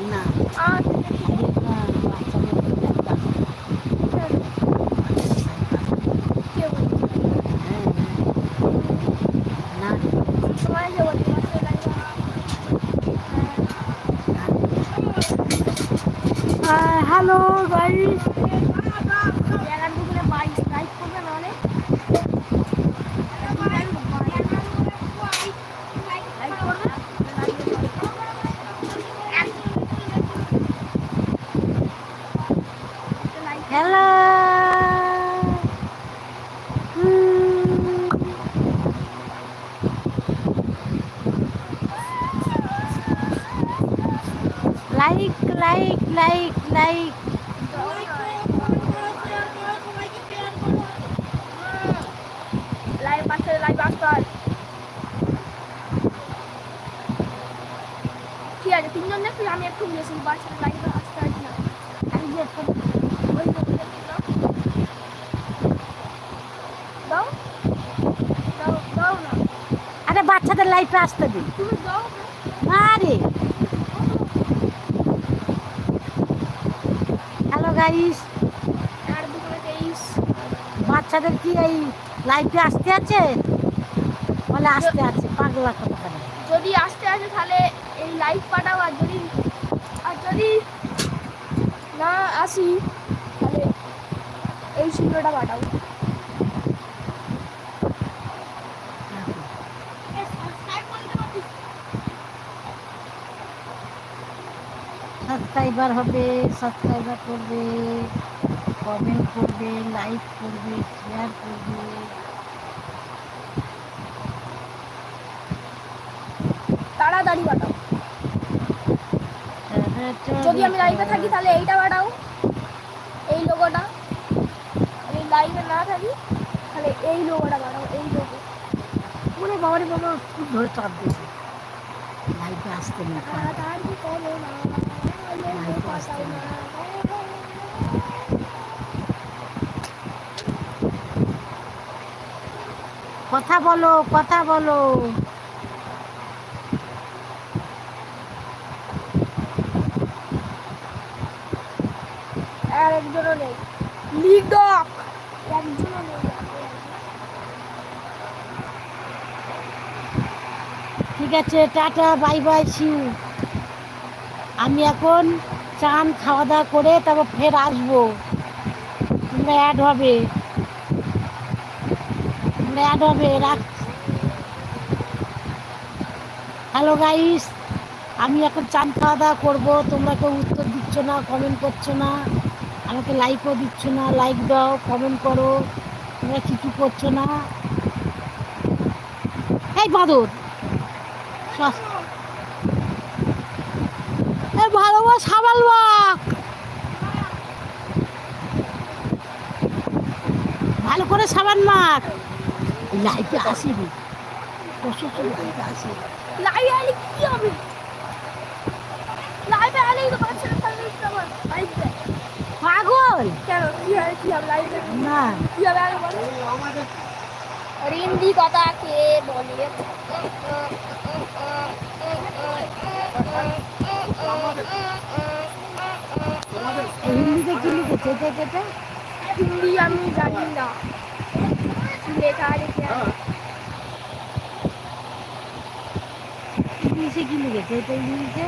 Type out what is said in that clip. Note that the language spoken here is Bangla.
না hello guys hello like like like like live আসতে লাইভ আসতে হয়। ঠিক আছে তিনজন দেখছি আমি একটু বেশি বাচ্চাদের লাইভে আসতে হয় না ওই দাও দাও দাও না আরে বাচ্চাদের লাইফে আসতে দিন তুমি দাও আরে হ্যালো গাইস আর দুপুরে 23 বাচ্চাদের কি এই লাইফে আসতে আছে বলে আসতে আছে পাগলা কথা যদি আসতে আসে তাহলে এই লাইভ পাঠাও আর যদি না আসি তাহলে এই শূন্যটা পাঠাও। সাবস্ক্রাইবার হবে সাবস্ক্রাইবার করবে কমেন্ট করবে লাইক করবে শেয়ার করবে তাড়াতাড়ি পাঠাও। যদি আমি লাইভে থাকি তাহলে এইটা পাঠাও এই লোগোটা, আমি লাইভে না থাকি তাহলে এই লোগোটা পাঠাও এই লোগো। ওরে বাবারে বাবা খুব ধরে চাপ দিয়েছে লাইফে আসতে না তাড়াতাড়ি করো না লাইফে আসতে না কথা বলো কথা বলো আর একজনও নেই লিডক একজনও নেই। ঠিক আছে টাটা বাই বাই সিউ আমি এখন চান খাওয়া দাওয়া করে তারপর ফের আসবো তোমরা অ্যাড হবে রাখ হ্যালো গাইস আমি এখন চান খাওয়া দাওয়া করবো তোমরা কেউ উত্তর দিচ্ছ না কমেন্ট করছো না আমাকে লাইকও দিচ্ছ না লাইক দাও কমেন্ট করো তোমরা কিছু করছো না এই বাদর ভালোবাস সাবাল বাক ভালো করে সাবান মাখ লাইফে আসিনি লাইফে আসি লাইভে আলে কি হবে? লাইভে আলেই তো বাচ্চারা তাহলে আমার লাইভ দেয় পাগল কেন কি হবে লাইভে না কি হবে আগে বলো রিন্দি কথা কে বলে হিন্দিতে কি লিখেছে এটা হিন্দি আমি জানি না কি লেখা আছে ইংলিশে কি লিখেছে এটা ইংলিশে